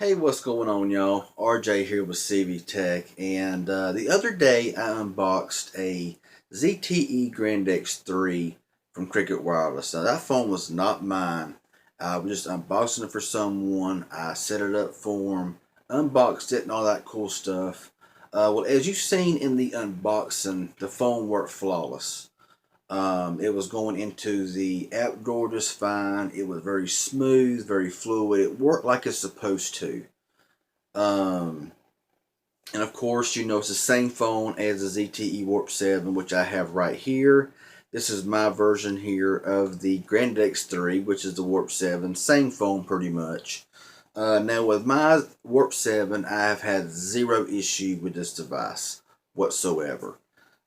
Hey, what's going on, y'all? RJ here with CV Tech, and the other day I unboxed a ZTE Grand X3 from Cricket Wireless. Now, that phone was not mine. I was just unboxing it for someone. I set it up for him, unboxed it, and all that cool stuff. Well, as you've seen in the unboxing, the phone worked flawless. It was going into the app drawer just fine. It was very smooth, very fluid. It worked like it's supposed to. Um, and of course, it's the same phone as the ZTE Warp 7, which I have right here. This is my version here of the Grand X3, which is the Warp 7. Same phone pretty much. Now with my Warp 7, I have had zero issue with this device whatsoever.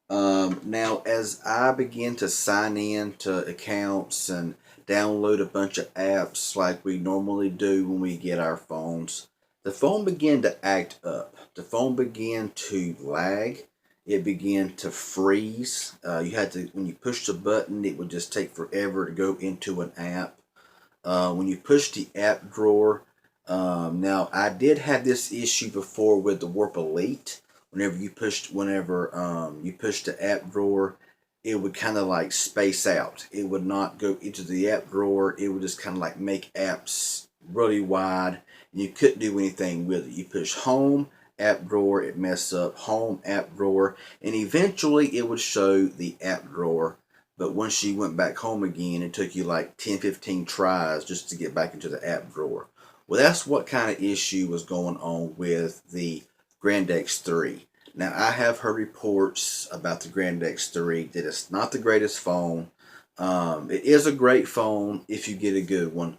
Now, as I begin to sign in to accounts and download a bunch of apps like we normally do when we get our phones, the phone began to act up. The phone began to lag. It began to freeze. You had to, when you push the button, it would just take forever to go into an app. When you push the app drawer, now I did have this issue before with the Warp Elite. Whenever you pushed the app drawer, it would kind of like space out. It would not go into the app drawer. It would just kind of like make apps really wide, and you couldn't do anything with it. You push home, app drawer, it messed up, home, app drawer, and eventually it would show the app drawer. But once you went back home again, it took you like 10-15 tries just to get back into the app drawer. Well, that's what kind of issue was going on with the Grand X3. Now, I have heard reports about the Grand X3 that it's not the greatest phone. It is a great phone if you get a good one.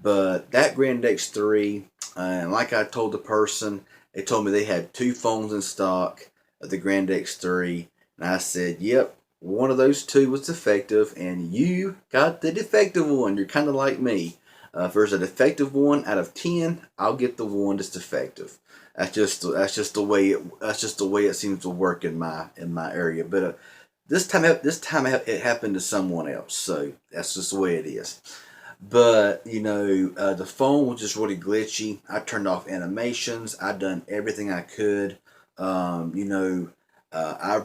But that Grand X3, and like I told the person, they told me they had two phones in stock of the Grand X3. And I said, yep, one of those two was defective, and you got the defective one. You're kind of like me. If there's a defective one out of 10, I'll get the one that's defective. That's just the way it seems to work in my area. But this time it happened to someone else, so that's just the way it is. But the phone was just really glitchy. I turned off animations. I done everything I could. I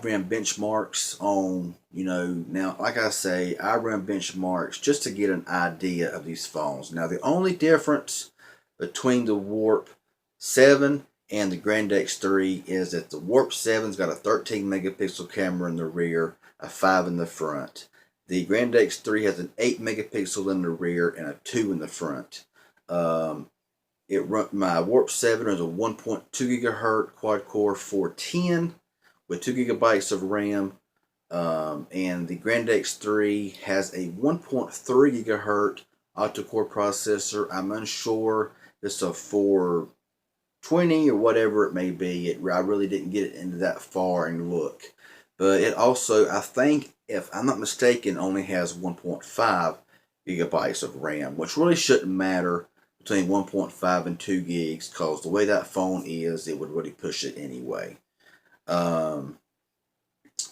ran benchmarks on, now, like I say, I ran benchmarks just to get an idea of these phones. Now, the only difference between the Warp 7 and the Grand X3 is that the Warp 7's got a 13 megapixel camera in the rear, a 5 in the front. The Grand X3 has an 8 megapixel in the rear and a 2 in the front. My Warp 7 is a 1.2 gigahertz quad-core 410 with 2 gigabytes of RAM, and the Grand X3 has a 1.3 gigahertz Octa-Core processor. I'm unsure if it's a 420 or whatever it may be. I really didn't get it into that far and look. But it also, I think, if I'm not mistaken, only has 1.5 gigabytes of RAM, which really shouldn't matter between 1.5 and 2 gigs, because the way that phone is, it would really push it anyway.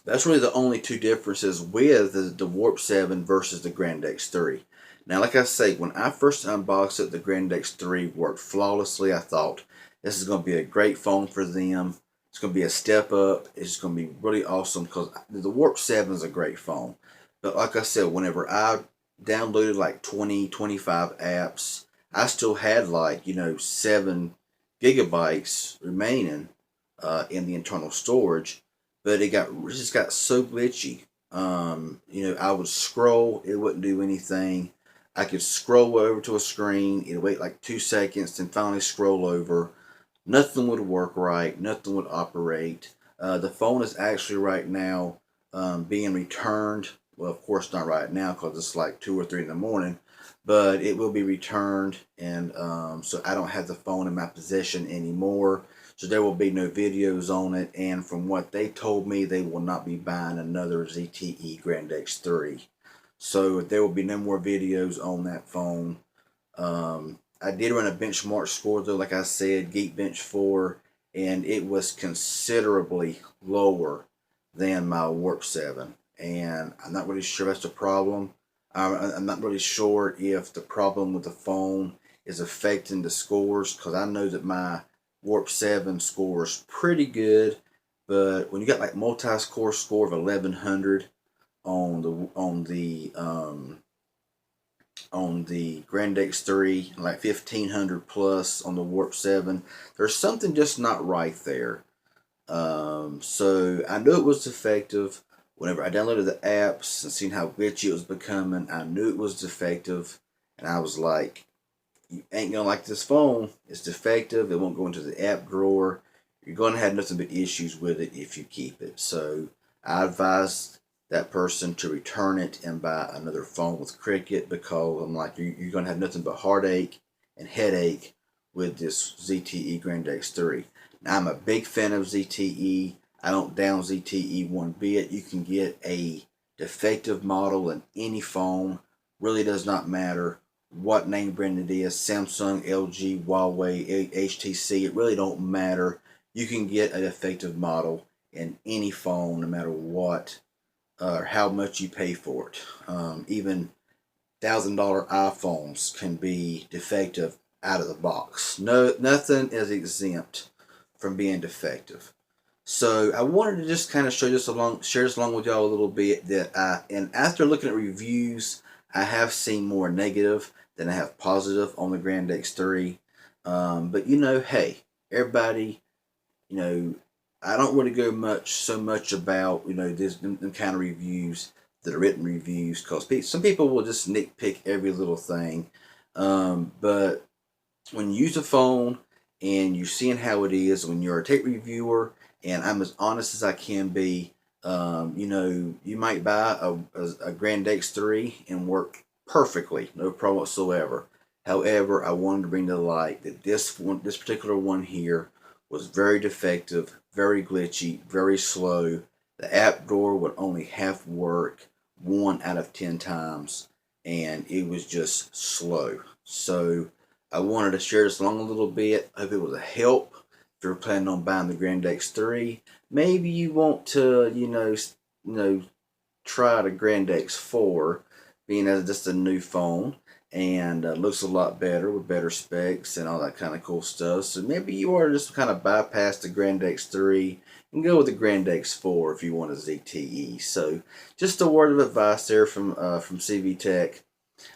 That's really the only two differences with the Warp 7 versus the Grand X3. Now, like I say, when I first unboxed it, the Grand X3 worked flawlessly. I thought this is going to be a great phone for them. It's going to be a step up. It's going to be really awesome because the Warp 7 is a great phone. But like I said, whenever I downloaded like 20, 25 apps, I still had like, 7 gigabytes remaining in the internal storage. But it just got so glitchy. I would scroll, it wouldn't do anything. I could scroll over to a screen, it'd wait like 2 seconds, then finally scroll over. Nothing would work right, nothing would operate. The phone is actually right now being returned. Well, of course not right now because it's like 2 or 3 in the morning, but it will be returned, and so I don't have the phone in my possession anymore. So there will be no videos on it, and from what they told me, they will not be buying another ZTE Grand X3. So there will be no more videos on that phone. I did run a benchmark score though, like I said, Geekbench 4, and it was considerably lower than my Warp 7. And I'm not really sure that's the problem. I'm not really sure if the problem with the phone is affecting the scores, because I know that my Warp 7 score is pretty good, but when you got like multi-score score of 1100 on the Grand X3, like 1500 plus on the Warp 7, there's something just not right there. So I knew it was defective. Whenever I downloaded the apps and seen how glitchy it was becoming, I knew it was defective, and I was like, you ain't gonna like this phone. It's defective. It won't go into the app drawer. You're gonna have nothing but issues with it if you keep it. So I advised that person to return it and buy another phone with Cricket, because I'm like, you're gonna have nothing but heartache and headache with this ZTE Grand X3. Now, I'm a big fan of ZTE. I don't down ZTE one bit. You can get a defective model in any phone. Really does not matter what name brand it is. Samsung, LG, Huawei, HTC. It really don't matter. You can get a defective model in any phone, no matter what or how much you pay for it. Even $1,000 iPhones can be defective out of the box. No, nothing is exempt from being defective. So I wanted to just kind of share this along with y'all a little bit, and after looking at reviews, I have seen more negative than I have positive on the Grand X3. But hey, everybody, I don't really go so much about this them kind of reviews that are written reviews, because some people will just nitpick every little thing. But when you use a phone and you're seeing how it is, when you're a tech reviewer, and I'm as honest as I can be, you might buy a Grand X3 and work perfectly, no problem whatsoever. However, I wanted to bring to light that this particular one here was very defective, very glitchy, very slow. The app drawer would only half work 1 out of 10 times, and it was just slow. So I wanted to share this along a little bit. I hope it was a help. If you're planning on buying the Grand X3, maybe you want to, try the Grand X4, being as just a new phone, and looks a lot better with better specs and all that kind of cool stuff. So maybe you ought to just kind of bypass the Grand X3 and go with the Grand X4 if you want a ZTE. So just a word of advice there from CV Tech.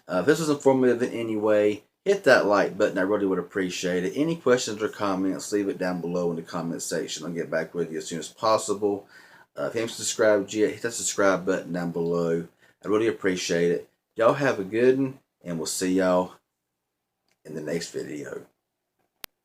If this was informative in any way, hit that like button. I really would appreciate it. Any questions or comments, leave it down below in the comment section. I'll get back with you as soon as possible. If you haven't subscribed yet, hit that subscribe button down below. I really appreciate it. Y'all have a good one, and we'll see y'all in the next video.